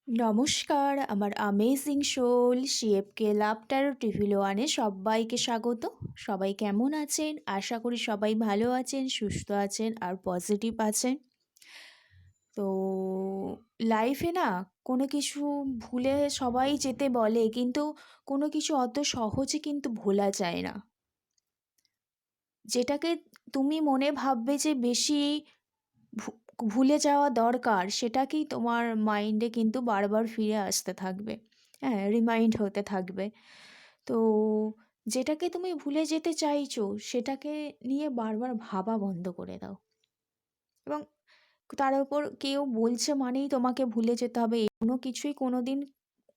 নমস্কার, আমার amazing soul সিএফকে laughter টিভিলো ওয়ানে সবাইকে স্বাগত। সবাই কেমন আছেন? আশা করি সবাই ভালো আছেন, সুস্থ আছেন আর পজিটিভ আছেন। তো লাইফে না কোনো কিছু ভুলে সবাই যেতে বলে, কিন্তু কোনো কিছু অত সহজে কিন্তু ভোলা যায় না। যেটাকে তুমি মনে ভাববে যে বেশি ভু ভুলে যাওয়া দরকার, সেটাকেই তোমার মাইন্ডে কিন্তু বারবার ফিরে আসতে থাকবে। হ্যাঁ, রিমাইন্ড হতে থাকবে। তো যেটাকে তুমি ভুলে যেতে চাইছো, সেটাকে নিয়ে বারবার ভাবা বন্ধ করে দাও। এবং তার উপর কেউ বলছে মানেই তোমাকে ভুলে যেতে হবে, কোনো কিছুই কোনোদিন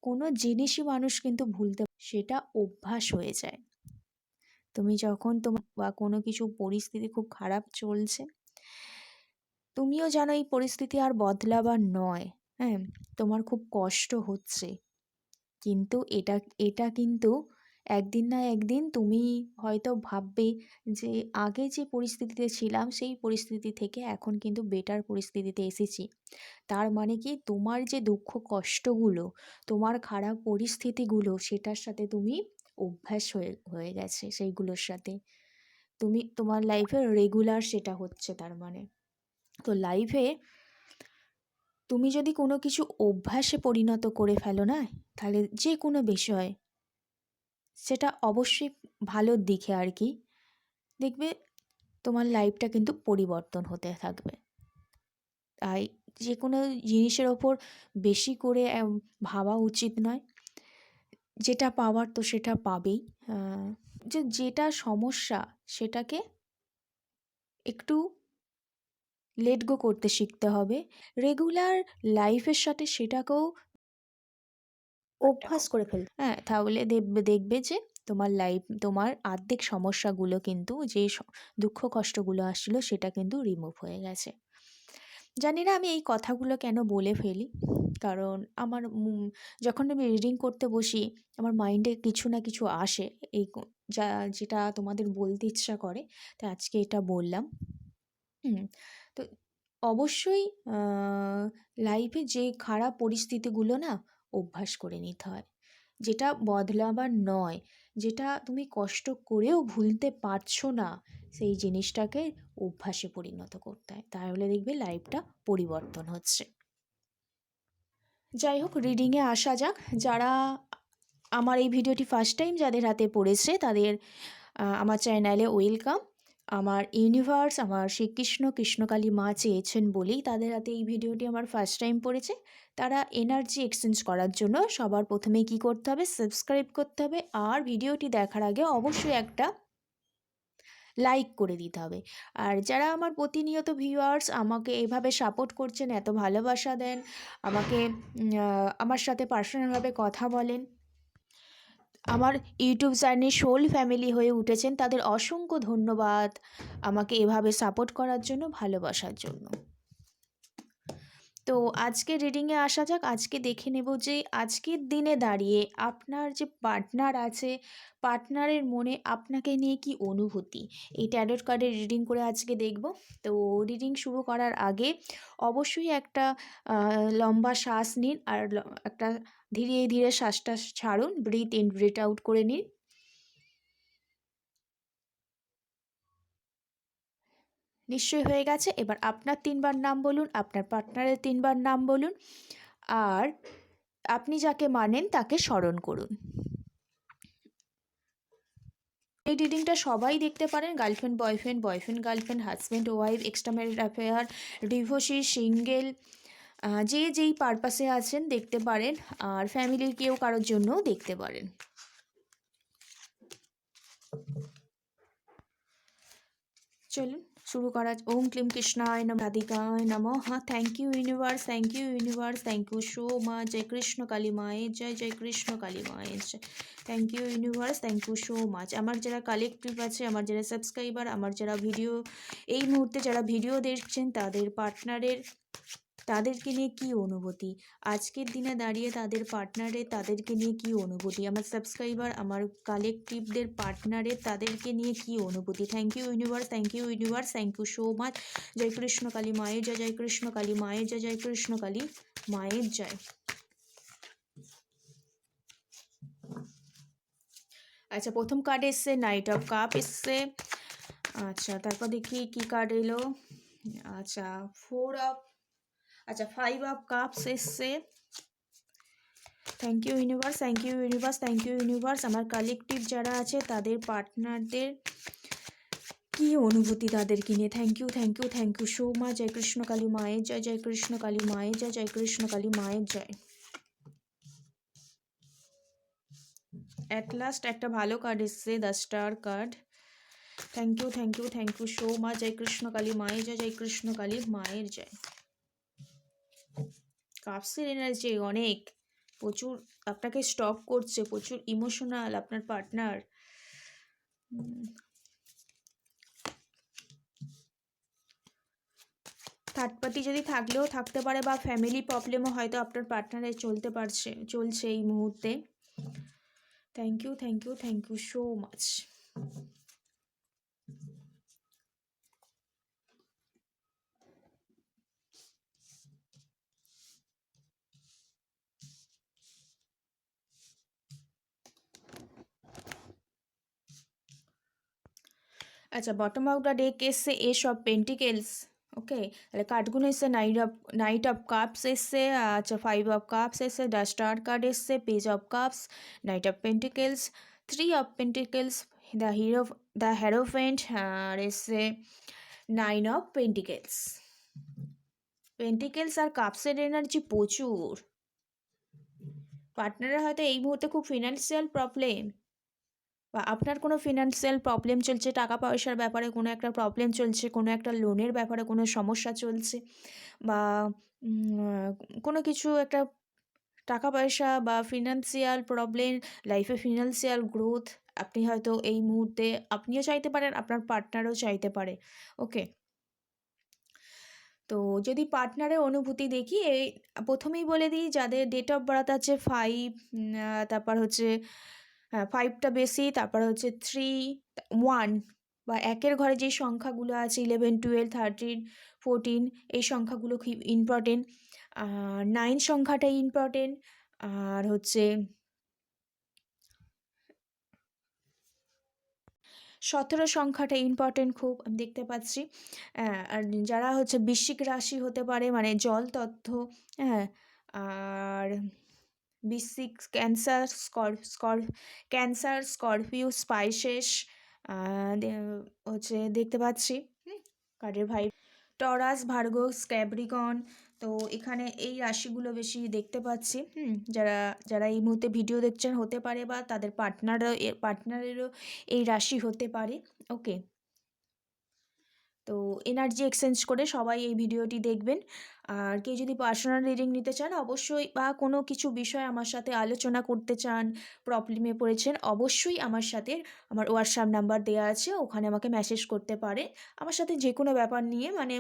কোনো জিনিসই মানুষ কিন্তু সেটা অভ্যাস হয়ে যায়। তুমি যখন তোমার বা কোনো কিছু পরিস্থিতি খুব খারাপ চলছে, তুমিও জানো এই পরিস্থিতি আর বদলাবার নয়। হ্যাঁ, তোমার খুব কষ্ট হচ্ছে, কিন্তু এটা এটা কিন্তু একদিন না একদিন তুমি হয়তো ভাববে যে আগে যে পরিস্থিতিতে ছিলাম সেই পরিস্থিতি থেকে এখন কিন্তু বেটার পরিস্থিতিতে এসেছি। তার মানে কি, তোমার যে দুঃখ কষ্টগুলো, তোমার খারাপ পরিস্থিতিগুলো, সেটার সাথে তুমি অভ্যাস হয়ে হয়ে গেছে সেইগুলোর সাথে। তুমি তোমার লাইফে রেগুলার সেটা হচ্ছে, তার মানে তো লাইফে তুমি যদি কোনো কিছু অভ্যাসে পরিণত করে ফেলো না, তাহলে যে কোনো বিষয়, সেটা অবশ্যই ভালোর দিকে আর কি, দেখবে তোমার লাইফটা কিন্তু পরিবর্তন হতে থাকবে। তাই যে কোনো জিনিসের ওপর বেশি করে ভাবা উচিত নয়। যেটা পাওয়ার তো সেটা পাবেই। যেটা সমস্যা সেটাকে একটু লেট গো করতে শিখতে হবে। রেগুলার লাইফের সাথে সেটাকেও অভ্যাস করে ফেলতে, হ্যাঁ, তাহলে দেখবে যে তোমার তোমার আর্থিক সমস্যাগুলো কিন্তু যে দুঃখ কষ্টগুলো আসছিল সেটা কিন্তু রিমুভ হয়ে গেছে। জানি না আমি এই কথাগুলো কেন বলে ফেলি, কারণ আমার যখন আমি রিডিং করতে বসি, আমার মাইন্ডে কিছু না কিছু আসে, এই যেটা তোমাদের বলতে ইচ্ছা করে, তাই আজকে এটা বললাম। তো অবশ্যই লাইফে যে খারাপ পরিস্থিতিগুলো না অভ্যাস করে নিতে হয়, যেটা বদলাবার নয়, যেটা তুমি কষ্ট করেও ভুলতে পারছো না, সেই জিনিসটাকে অভ্যাসে পরিণত করতে হয়, তাহলে দেখবে লাইফটা পরিবর্তন হচ্ছে। যাই হোক, রিডিংয়ে আসা যাক। যারা আমার এই ভিডিওটি ফার্স্ট টাইম যাদের হাতে পড়েছে, তাদের আমার চ্যানেলে ওয়েলকাম। আমার ইউনিভার্স, আমার শ্রীকৃষ্ণ কৃষ্ণকালী মা চেয়েছেন বলেই তাদের হাতে এই ভিডিওটি আমার ফার্স্ট টাইম পড়েছে। তারা এনার্জি এক্সচেঞ্জ করার জন্য সবার প্রথমে কি করতে হবে, সাবস্ক্রাইব করতে হবে, আর ভিডিওটি দেখার আগে অবশ্যই একটা লাইক করে দিতে হবে। আর যারা আমার প্রতিনিয়ত ভিউয়ার্স আমাকে এভাবে সাপোর্ট করছেন, এত ভালোবাসা দেন আমাকে, আমার সাথে পার্সোনালভাবে কথা বলেন, আমার ইউটিউব চ্যানেলে সোল ফ্যামিলি হয়ে উঠেছেন, তাদের অসংখ্য ধন্যবাদ আমাকে এভাবে সাপোর্ট করার জন্য, ভালোবাসার জন্য। তো আজকে রিডিংয়ে আসা যাক। আজকে দেখে নেব যে আজকের দিনে দাঁড়িয়ে আপনার যে পার্টনার আছে, পার্টনারের মনে আপনাকে নিয়ে কি অনুভূতি, এই ট্যারোট কার্ডের রিডিং করে আজকে দেখব। তো রিডিং শুরু করার আগে অবশ্যই একটা লম্বা শ্বাস নিন, আর একটা ধীরে ধীরে শ্বাসটা ছাড়ুন, ব্রিথ ইন ব্রিথ আউট করে নিন। নিশ্চয়ই হয়ে গেছে। এবার আপনার 3বার নাম বলুন, আপনার পার্টনারের 3বার নাম বলুন, আর আপনি যাকে মানেন তাকে স্মরণ করুন। এই রিডিংটা সবাই দেখতে পারেন, girlfriend boyfriend, boyfriend girlfriend, husband wife, extra married affair, divorcee, single, যে যেই পারপাসে আছেন দেখতে পারেন, আর ফ্যামিলির কেউ কারোর জন্যও দেখতে পারেন। চলুন শুরু করা। ওম ক্লিম কৃষ্ণায় নমঃ, রাধিকায় নমঃ। হ্যাঁ, thank you universe, thank you universe, thank you so much. জয় কৃষ্ণ কালী মায়ের জয়, জয় কৃষ্ণ কালী মায়ের জয়। Thank you universe, thank you so much. আমার যারা কালেক্টিভ আছে, আমার যারা সাবস্ক্রাইবার, আমার যারা ভিডিও এই মুহূর্তে যারা ভিডিও দেখছেন, তাদের পার্টনারের, তাদেরকে নিয়ে কী অনুভূতি, আজকের দিনে দাঁড়িয়ে তাদের পার্টনারের তাদেরকে নিয়ে কী অনুভূতি, আমার সাবস্ক্রাইবার, আমার কালেকটিভদের পার্টনারের তাদেরকে নিয়ে কী অনুভূতি। Thank you universe, thank you universe, thank you so much. জয় কৃষ্ণ কালী মায়ের জয়, জয় কৃষ্ণ কালী মায়ের জয়, জয় কৃষ্ণ কালী মায়ের জয়। আচ্ছা, প্রথম কার্ড এসছে নাইট অফ কাপ এসছে। আচ্ছা, তারপর দেখি কি কার্ড এলো। আচ্ছা, আচ্ছা 5 অফ কাপস এসছে। Thank you universe, thank you universe, thank you universe. আমার কালেকটিভ যারা আছে তাদের পার্টনারদের কি অনুভূতি তাদেরকে নিয়ে। Thank you, thank you, thank you so much. জয় কৃষ্ণ কালী মায়ের জয়, জয় কৃষ্ণ কালী মায়ের জয়, জয় কৃষ্ণ কালী মায়ের জয়। অ্যাট লাস্ট একটা ভালো কার্ড এসছে, the star card. Thank you, thank you, thank you so much. জয় কৃষ্ণ কালী মায়ের জয়, জয় কৃষ্ণ কালী মায়ের জয়। কাপসের এনার্জি অনেক, প্রচুর আপনাকে স্টক করছে, প্রচুর ইমোশনাল আপনার পার্টনার। থার্ড পার্টি যদি থাকলেও থাকতে পারে, বা ফ্যামিলি প্রবলেমও হয়তো আপনার পার্টনারে চলছে এই মুহূর্তে। Thank you, thank you, thank you so much. আচ্ছা, বটম অফ দ্য ডেক এসছে এস অফ পেন্টিকেলস। ওকে, তাহলে কার্ডগুলো এসছে নাইট অফ কাপস এসছে। আচ্ছা, 5 অফ কাপস এসছে, দ্য স্টার কার্ড এসছে, page of cups, knight of pentacles, 3 of pentacles, the hierophant, আর এসছে 9 অফ পেন্টিকেলস। পেন্টিকেলস আর কাপসের এনার্জি প্রচুর। পার্টনারের হয়তো এই মুহূর্তে খুব ফিনান্সিয়াল প্রবলেম, বা আপনার কোনো ফিনান্সিয়াল প্রবলেম চলছে, টাকা পয়সার ব্যাপারে কোনো একটা প্রবলেম চলছে, কোনো একটা লোনের ব্যাপারে কোনো সমস্যা চলছে, বা কোনো কিছু একটা টাকা পয়সা বা ফিনান্সিয়াল প্রবলেম, লাইফে ফিনান্সিয়াল গ্রোথ আপনি হয়তো এই মুহূর্তে আপনিও চাইতে পারেন, আপনার পার্টনারও চাইতে পারে। ওকে, তো যদি পার্টনারের অনুভূতি দেখি, এই প্রথমেই বলে দিই যাদের ডেট অফ বার্থ আছে 5, তারপর হচ্ছে 5টা বেশি, তারপর হচ্ছে 3, 1 বা একের ঘরে যে সংখ্যাগুলো আছে 11, 12, 13, 14, এই সংখ্যাগুলো খুব ইম্পর্টেন্ট। 9 সংখ্যাটা ইম্পর্টেন্ট। আর হচ্ছে 17 সংখ্যাটা ইম্পর্টেন্ট খুব, আমি দেখতে পাচ্ছি। আর যারা হচ্ছে বৃশ্চিক রাশি হতে পারে, মানে জল তত্ত্ব, হ্যাঁ, আর বৃশ্চিক, ক্যান্সার, স্করপিও, স্পাইসেস, হচ্ছে দেখতে পাচ্ছি কার্ডের ভাই, টরাস, ভার্গস, ক্যাপ্রিকন। তো এখানে এই রাশিগুলো বেশি দেখতে পাচ্ছি। যারা যারা এই মুহূর্তে ভিডিও দেখছেন হতে পারে, বা তাদের পার্টনারেরও এই রাশি হতে পারে। ওকে, তো এনার্জি এক্সচেঞ্জ করে সবাই এই ভিডিওটি দেখবেন। আর কেউ যদি পার্সোনাল রিডিং নিতে চান অবশ্যই, বা কোনো কিছু বিষয় আমার সাথে আলোচনা করতে চান, প্রবলেমে পড়েছেন, অবশ্যই আমার সাথে, আমার হোয়াটসঅ্যাপ নাম্বার দেওয়া আছে, ওখানে আমাকে মেসেজ করতে পারে। আমার সাথে যে কোনো ব্যাপার নিয়ে, মানে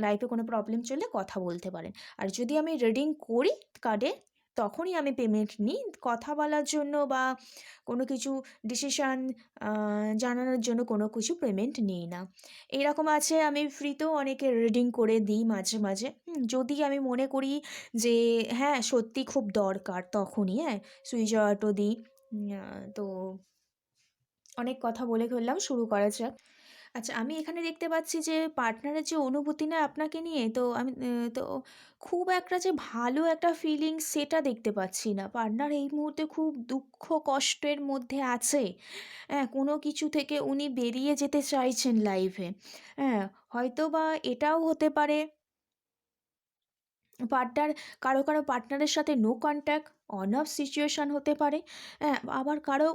লাইফে কোনো প্রবলেম চললে কথা বলতে পারেন। আর যদি আমি রিডিং করি কার্ডে, তখনই আমি পেমেন্ট নিই। কথা বলার জন্য বা কোনো কিছু ডিসিশান জানানোর জন্য কোনো কিছু পেমেন্ট নিই না। এরকম আছে, আমি ফ্রিতেও অনেকে রিডিং করে দিই মাঝে মাঝে। যদি আমি মনে করি যে হ্যাঁ সত্যি খুব দরকার, তখনই সুইচ অটো দিই। তো অনেক কথা বলে ফেললাম, শুরু করা যাক। আচ্ছা, আমি এখানে দেখতে পাচ্ছি যে পার্টনারের যে অনুভূতি না আপনাকে নিয়ে, তো আমি তো খুব একটা যে ভালো একটা ফিলিংস সেটা দেখতে পাচ্ছি না। পার্টনার এই মুহূর্তে খুব দুঃখ কষ্টের মধ্যে আছে। কোনো কিছু থেকে উনি বেরিয়ে যেতে চাইছেন লাইফে। হ্যাঁ, হয়তো বা এটাও হতে পারে পার্টনার, কারো পার্টনারের সাথে no contact, on off situation হতে পারে। আবার কারো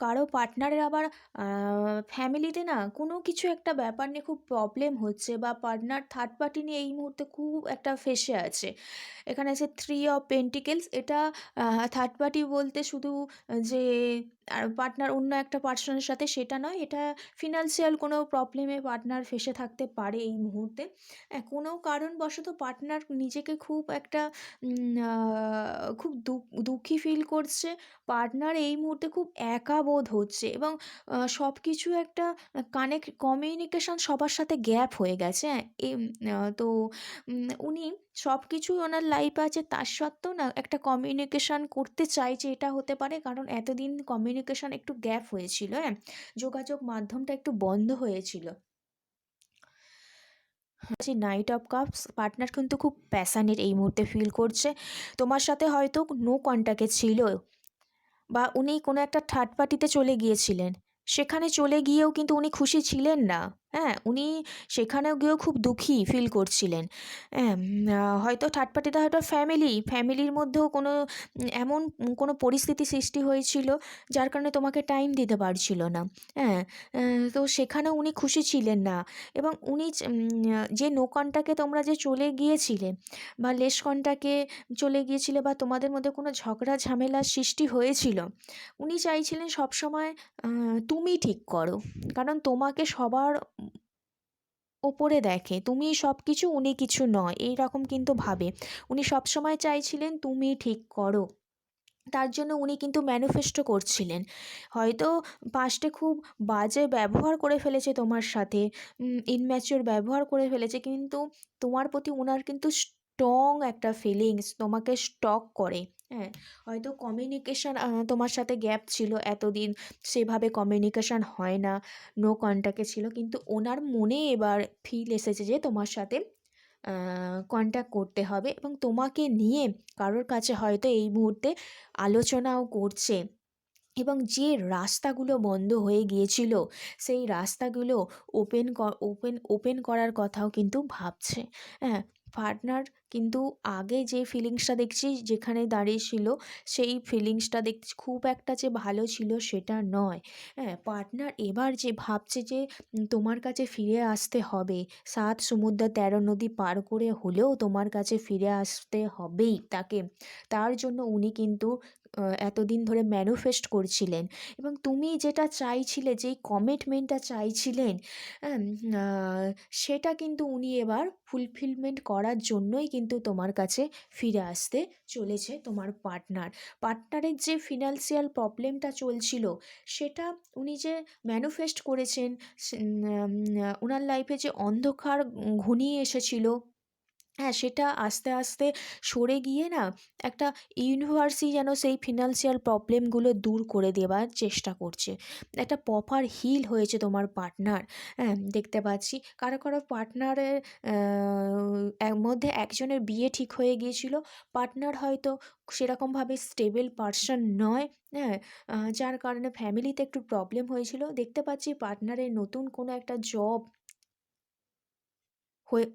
কারো পার্টনারের আবার ফ্যামিলিতে না কোনো কিছু একটা ব্যাপার নিয়ে খুব প্রবলেম হচ্ছে, বা পার্টনার থার্ড পার্টি নিয়ে এই মুহূর্তে খুব একটা ফেঁসে আছে। এখানে আছে 3 অফ পেন্টিকেলস। এটা থার্ড পার্টি বলতে শুধু যে পার্টনার অন্য একটা পার্সনের সাথে সেটা নয়, এটা ফিনান্সিয়াল কোনো প্রবলেমে পার্টনার ফেঁসে থাকতে পারে এই মুহূর্তে। কোনো কারণবশত পার্টনার নিজেকে খুব একটা খুব দুঃখী ফিল করছে। পার্টনার এই মুহূর্তে খুব একা একাবোধ হচ্ছে, এবং সব কিছু একটা কমিউনিকেশন সবার সাথে গ্যাপ হয়ে গেছে, হ্যাঁ? তো উনি সব কিছুই ওনার লাইফে আছে, তার সত্ত্বেও না একটা কমিউনিকেশন করতে চাইছে, এটা হতে পারে কারণ এতদিন কমিউনিকেশন একটু গ্যাপ হয়েছিল, হ্যাঁ? যোগাযোগ মাধ্যমটা একটু বন্ধ হয়েছিল। যে নাইট অফ কাপস পার্টনার কিন্তু খুব প্যাশানেট এই মুহূর্তে ফিল করছে। তোমার সাথে হয়তো নো কন্ট্যাক্টে ছিল, বা উনি কোনো একটা থার্ড পার্টিতে চলে গিয়েছিলেন। সেখানে চলে গিয়েও কিন্তু উনি খুশি ছিলেন না। হ্যাঁ? উনি সেখানেও গিয়েও খুব দুঃখী ফিল করছিলেন। হ্যাঁ? হয়তো থার্ড পার্টিটা হয়তো ফ্যামিলির মধ্যেও কোনো এমন কোনো পরিস্থিতি সৃষ্টি হয়েছিল, যার কারণে তোমাকে টাইম দিতে পারছিল না। হ্যাঁ? তো সেখানেও উনি খুশি ছিলেন না, এবং উনি যে নো কন্ট্যাক্টে তোমরা যে চলে গিয়েছিলে, বা লেস কন্ট্যাক্টে চলে গিয়েছিলে, বা তোমাদের মধ্যে কোনো ঝগড়া ঝামেলার সৃষ্টি হয়েছিল, উনি চাইছিলেন সবসময় তুমি ঠিক করো। কারণ তোমাকে সবার ওপরে দেখে। তুমিই সব কিছু, উনি কিছু নয়। এইরকম কিন্তু ভাবে। উনি সবসময় চাইছিলেন তুমি ঠিক করো। তার জন্য উনি কিন্তু ম্যানিফেস্টও করছিলেন। হয়তো পাস্টে খুব বাজে ব্যবহার করে ফেলেছে তোমার সাথে, ইমম্যাচিওর ব্যবহার করে ফেলেছে, কিন্তু তোমার প্রতি উনার কিন্তু স্ট্রং একটা ফিলিংস তোমাকে স্টক করে। হ্যাঁ? হয়তো কমিউনিকেশন তোমার সাথে গ্যাপ ছিল এতদিন, সেভাবে কমিউনিকেশন হয় না, নো কন্ট্যাক্টে ছিল। কিন্তু ওনার মনে এবার ফিল এসেছে যে তোমার সাথে কন্ট্যাক্ট করতে হবে, এবং তোমাকে নিয়ে কারোর কাছে হয়তো এই মুহূর্তে আলোচনাও করছে, এবং যে রাস্তাগুলো বন্ধ হয়ে গিয়েছিল সেই রাস্তাগুলো ওপেন করার কথাও কিন্তু ভাবছে। হ্যাঁ? পার্টনার কিন্তু আগে যে ফিলিংসটা দেখছি যেখানে দাঁড়িয়েছিল, সেই ফিলিংসটা দেখছি খুব একটা যে ভালো ছিল সেটা নয়। হ্যাঁ? পার্টনার এবার যে ভাবছে যে তোমার কাছে ফিরে আসতে হবে, ৭ সমুদ্র ১৩ নদী পার করে হলেও তোমার কাছে ফিরে আসতে হবেই তাকে। তার জন্য উনি কিন্তু এতদিন ধরে ম্যানিফেস্ট করছিলেন, এবং তুমি যেটা চাইছিলে, যেই কমিটমেন্টটা চাইছিলেন, হ্যাঁ, সেটা কিন্তু উনি এবার ফুলফিলমেন্ট করার জন্যই কিন্তু তোমার কাছে ফিরে আসতে চলেছে তোমার পার্টনারের যে ফিনান্সিয়াল প্রবলেমটা চলছিল, সেটা উনি যে ম্যানিফেস্ট করেছেন, ওনার লাইফে যে অন্ধকার ঘনিয়ে এসেছিল, হ্যাঁ, সেটা আস্তে আস্তে সরে গিয়ে না একটা ইউনিভার্সই যেন সেই ফিনান্সিয়াল প্রবলেমগুলো দূর করে দেওয়ার চেষ্টা করছে। একটা প্রপার হিল হয়েছে তোমার পার্টনার। হ্যাঁ, দেখতে পাচ্ছি কারো কারো পার্টনারের এর মধ্যে একজনের বিয়ে ঠিক হয়ে গিয়েছিল। পার্টনার হয়তো সেরকমভাবে স্টেবল পারসন নয়। হ্যাঁ? যার কারণে ফ্যামিলিতে একটু প্রবলেম হয়েছিল। দেখতে পাচ্ছি পার্টনারের নতুন কোনো একটা জব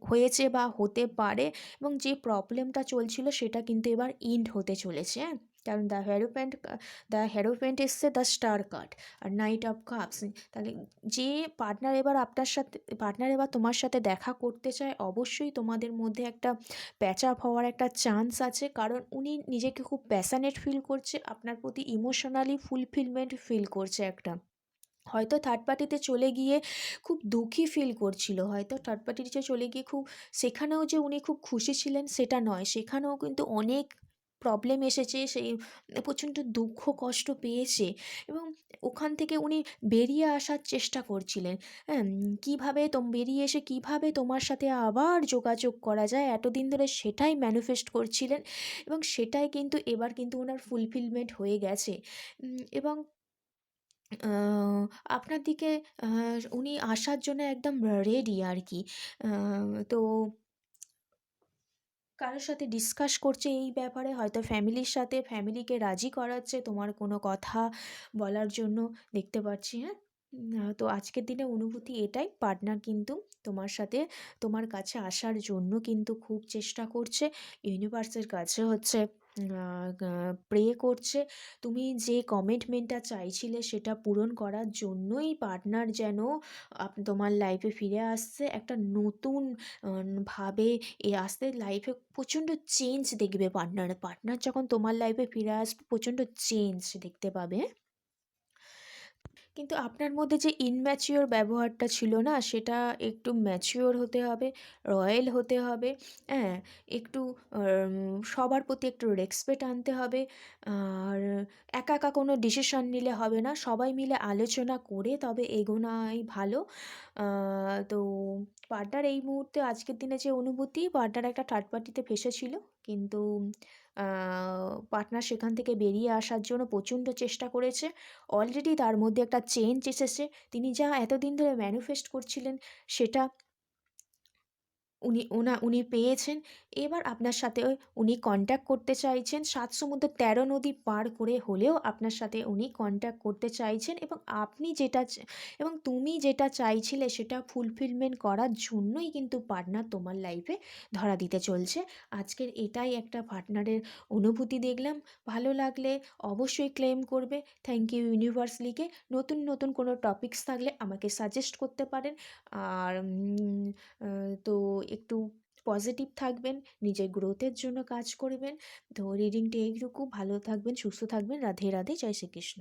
হয়েছে বা হতে পারে, এবং যে প্রবলেমটা চলছিল সেটা কিন্তু এবার এন্ড হতে চলেছে, হ্যাঁ? কারণ দ্য হেরোফ্যান্ট এসছে দ্য স্টার কার্ড, আর নাইট অফ কাপস। তাহলে যে পার্টনার এবার তোমার সাথে দেখা করতে চায়, অবশ্যই তোমাদের মধ্যে একটা প্যাচ আপ হওয়ার একটা চান্স আছে, কারণ উনি নিজেকে খুব প্যাশনেট ফিল করছে আপনার প্রতি, ইমোশনালি ফুলফিলমেন্ট ফিল করছে একটা। হয়তো থার্ড পার্টিতে চলে গিয়ে খুব দুঃখী ফিল করছিল, হয়তো থার্ড পার্টিতে চলে গিয়ে সেখানেও যে উনি খুব খুশি ছিলেন সেটা নয়, সেখানেও কিন্তু অনেক প্রবলেম এসেছে, সেই প্রচণ্ড দুঃখ কষ্ট পেয়েছে, এবং ওখান থেকে উনি বেরিয়ে আসার চেষ্টা করছিলেন। হ্যাঁ? কীভাবে বেরিয়ে এসে কীভাবে তোমার সাথে আবার যোগাযোগ করা যায়, এতদিন ধরে সেটাই ম্যানিফেস্ট করছিলেন, এবং সেটাই কিন্তু এবার কিন্তু ওনার ফুলফিলমেন্ট হয়ে গেছে। এবং আ আপনার দিকে আ উনি আসার জন্য একদম রেডি আরকি। আ তো কারোর সাথে ডিসকাস করছে এই ব্যাপারে, হয়তো ফ্যামিলির সাথে, ফ্যামিলিকে রাজি করাচ্ছে তোমার কোনো কথা বলার জন্য, দেখতে পাচ্ছি, হ্যাঁ? তো আজকের দিনে অনুভূতি এটাই, পার্টনার কিন্তু তোমার সাথে, তোমার কাছে আসার জন্য কিন্তু খুব চেষ্টা করছে। ইউনিভার্সের কাছে হচ্ছে আ গা প্রে করছে। তুমি যে কমিটমেন্টটা চাইছিলে সেটা পূরণ করার জন্যই পার্টনার যেন তোমার লাইফে ফিরে আসছে। একটা নতুন ভাবে আসতে লাইফে প্রচণ্ড চেঞ্জ দেখবে পার্টনার যখন তোমার লাইফে ফিরে আসবে, প্রচণ্ড চেঞ্জ দেখতে পাবে। কিন্তু আপনার মধ্যে যে ইনম্যাচিওর ব্যবহারটা ছিল না, সেটা একটু ম্যাচিওর হতে হবে, রয়্যাল হতে হবে, হ্যাঁ? একটু সবার প্রতি একটু রেসপেক্ট আনতে হবে। আর একা, একা কোনো ডিসিশন নিলে হবে না। সবাই মিলে আলোচনা করে তবে এগোনাই ভালো। আ তো পার্টনার এই মুহূর্তে আজকের দিনে যে অনুভূতি, পার্টনার একটা থার্ড পার্টিতে ফেঁসেছিল। কিন্তু আ পার্টনার সেখান থেকে বেরিয়ে আসার জন্য প্রচণ্ড চেষ্টা করেছে। অলরেডি তার মধ্যে একটা চেঞ্জ এসেছে। তিনি যা এতদিন ধরে ম্যানিফেস্ট করছিলেন সেটা উনি পেয়েছেন। এবার আপনার সাথে উনি কনট্যাক্ট করতে চাইছেন। ৭ সমুদ্র ১৩ নদী পার করে হলেও আপনার সাথে উনি কনট্যাক্ট করতে চাইছেন, এবং আপনি যেটা এবং তুমি যেটা চাইছিলে সেটা ফুলফিলমেন্ট করার জন্যই কিন্তু পার্টনার তোমার লাইফে ধরা দিতে চলছে। আজকের এটাই একটা পার্টনারের অনুভূতি দেখলাম। ভালো লাগলে অবশ্যই ক্লেম করবে। থ্যাংক ইউ ইউনিভার্স লিগে। নতুন, নতুন কোনো টপিকস থাকলে আমাকে সাজেস্ট করতে পারেন। আর আ তো একটু পজিটিভ থাকবেন, নিজের গ্রোথের জন্য কাজ করবেন। তো রিডিংটা এইটুকু। ভালো থাকবেন, সুস্থ থাকবেন। রাধে, রাধে। জয় শ্রীকৃষ্ণ।